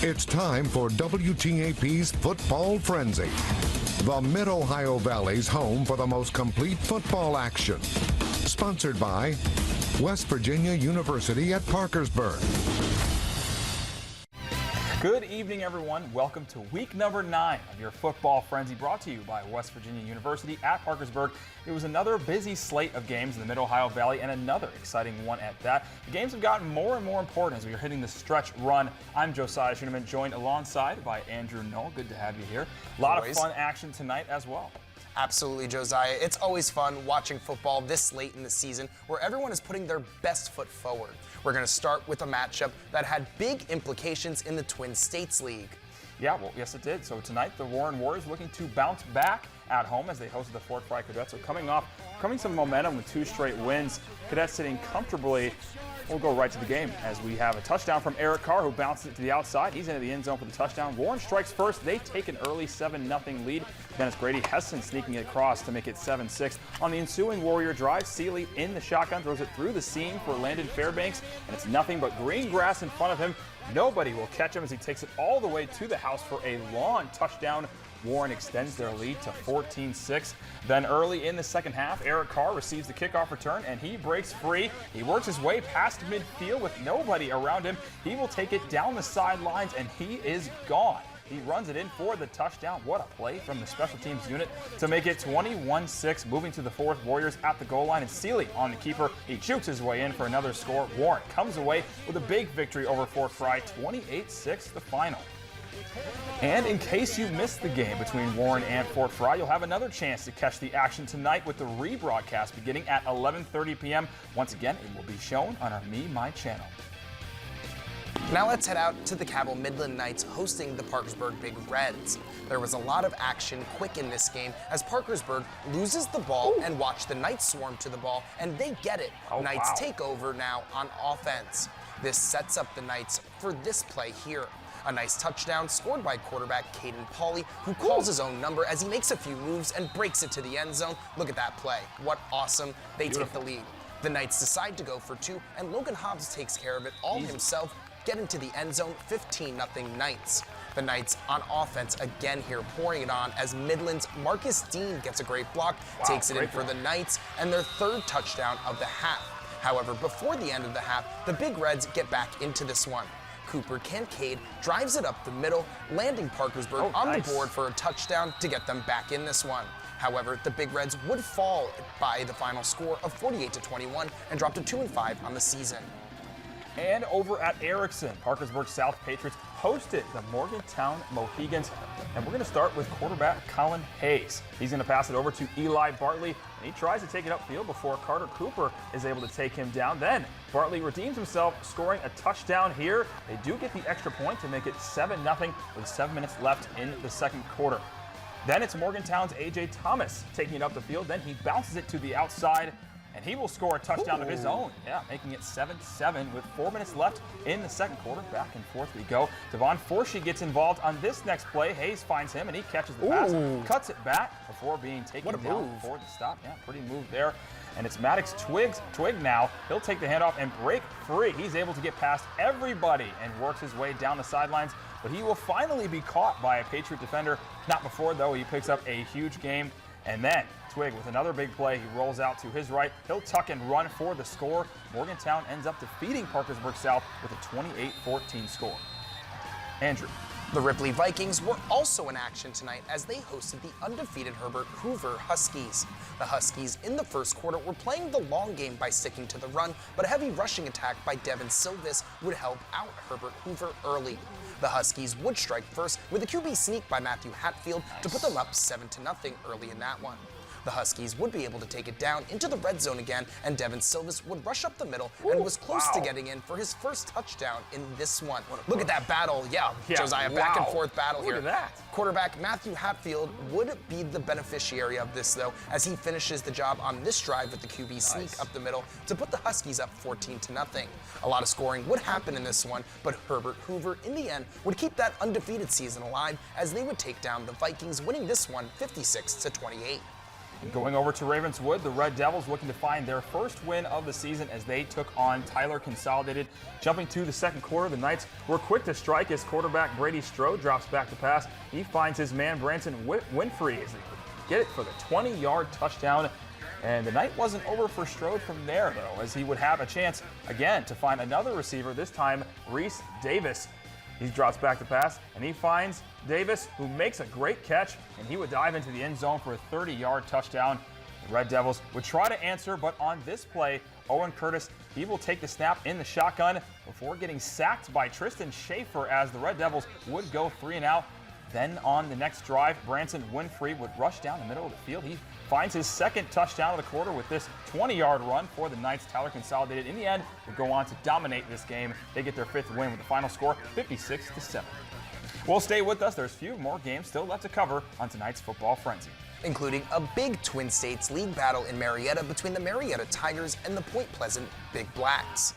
It's time for WTAP's Football Frenzy, the Mid-Ohio Valley's home for the most complete football action. Sponsored by West Virginia University at Parkersburg. Good evening, everyone. Welcome to week number 9 of your Football Frenzy, brought to you by West Virginia University at Parkersburg. It was another busy slate of games in the Mid-Ohio Valley, and another exciting one at that. The games have gotten more and more important as we are hitting the stretch run. I'm Josiah Schuneman, joined alongside by Andrew Knoll. Good to have you here. A lot of fun action tonight as well. Absolutely, Josiah. It's always fun watching football this late in the season where everyone is putting their best foot forward. We're going to start with a matchup that had big implications in the Twin States League. Yeah, well, yes, it did. So tonight, the Warren Warriors looking to bounce back at home as they hosted the Fort Fry Cadets. So coming some momentum with 2 straight wins. Cadets sitting comfortably. We'll go right to the game as we have a touchdown from Eric Carr, who bounced it to the outside. He's into the end zone for the touchdown. Warren strikes first. They take an early 7-0 lead. Then it's Grady Heston sneaking it across to make it 7-6. On the ensuing Warrior drive, Seeley in the shotgun throws it through the seam for Landon Fairbanks, and it's nothing but green grass in front of him. Nobody will catch him as he takes it all the way to the house for a long touchdown. Warren extends their lead to 14-6. Then early in the second half, Eric Carr receives the kickoff return and he breaks free. He works his way past midfield with nobody around him. He will take it down the sidelines and he is gone. He runs it in for the touchdown. What a play from the special teams unit to make it 21-6. Moving to the fourth, Warriors at the goal line, and Seeley on the keeper. He jukes his way in for another score. Warren comes away with a big victory over Fort Fry, 28-6 the final. And in case you missed the game between Warren and Fort Fry, you'll have another chance to catch the action tonight with the rebroadcast beginning at 11:30 p.m. Once again, it will be shown on our My channel. Now let's head out to the Cabell Midland Knights hosting the Parkersburg Big Reds. There was a lot of action quick in this game as Parkersburg loses the ball and watch the Knights swarm to the ball, and they get it. Knights take over now on offense. This sets up the Knights for this play here. A nice touchdown scored by quarterback Caden Pauley, who calls his own number as he makes a few moves and breaks it to the end zone. Look at that play. What awesome. They take the lead. The Knights decide to go for 2, and Logan Hobbs takes care of it all himself, getting to the end zone, 15-0 Knights. The Knights on offense again here, pouring it on as Midland's Marcus Dean gets a great block, takes it in for the Knights, and their 3rd touchdown of the half. However, before the end of the half, the Big Reds get back into this one. Cooper Kincaid drives it up the middle, landing Parkersburg on the board for a touchdown to get them back in this one. However, the Big Reds would fall by the final score of 48-21 and drop to 2-5 on the season. And over at Erickson, Parkersburg South Patriots hosted the Morgantown Mohegans. And we're going to start with quarterback Colin Hayes. He's going to pass it over to Eli Bartley, and he tries to take it upfield before Carter Cooper is able to take him down. Then Bartley redeems himself, scoring a touchdown here. They do get the extra point to make it 7-0 with 7 minutes left in the second quarter. Then it's Morgantown's A.J. Thomas taking it up the field. Then he bounces it to the outside, and he will score a touchdown of his own. Yeah, making it 7-7 with 4 minutes left in the second quarter. Back and forth we go. Devon Forshee gets involved on this next play. Hayes finds him, and he catches the pass, cuts it back before being taken down for the stop. Yeah, pretty move there. And it's Maddox Twig now. He'll take the handoff and break free. He's able to get past everybody and works his way down the sidelines, but he will finally be caught by a Patriot defender. Not before, though. He picks up a huge game. And then Twig with another big play. He rolls out to his right. He'll tuck and run for the score. Morgantown ends up defeating Parkersburg South with a 28-14 score. Andrew. The Ripley Vikings were also in action tonight as they hosted the undefeated Herbert Hoover Huskies. The Huskies in the first quarter were playing the long game by sticking to the run, but a heavy rushing attack by Devin Silvis would help out Herbert Hoover early. The Huskies would strike first with a QB sneak by Matthew Hatfield to put them up 7-0 early in that one. The Huskies would be able to take it down into the red zone again, and Devin Silvis would rush up the middle and was close to getting in for his first touchdown in this one. Look at that battle. Yeah, Josiah, back and forth battle here. Look at that. Quarterback Matthew Hatfield would be the beneficiary of this, though, as he finishes the job on this drive with the QB sneak up the middle to put the Huskies up 14-0. A lot of scoring would happen in this one, but Herbert Hoover, in the end, would keep that undefeated season alive as they would take down the Vikings, winning this one 56-28. Going over to Ravenswood, the Red Devils looking to find their first win of the season as they took on Tyler Consolidated. Jumping to the second quarter, the Knights were quick to strike as quarterback Brady Strode drops back to pass. He finds his man Branson Winfrey as they get it for the 20-yard touchdown. And the night wasn't over for Strode from there, though, as he would have a chance again to find another receiver, this time Reese Davis. He drops back to pass, and he finds Davis, who makes a great catch, and he would dive into the end zone for a 30-yard touchdown. The Red Devils would try to answer, but on this play, Owen Curtis, he will take the snap in the shotgun before getting sacked by Tristan Schaefer as the Red Devils would go 3 and out. Then on the next drive, Branson Winfrey would rush down the middle of the field. He finds his second touchdown of the quarter with this 20-yard run for the Knights. Tyler Consolidated, in the end, would go on to dominate this game. They get their 5th win with the final score, 56-7. Well, stay with us. There's a few more games still left to cover on tonight's Football Frenzy, including a big Twin States League battle in Marietta between the Marietta Tigers and the Point Pleasant Big Blacks.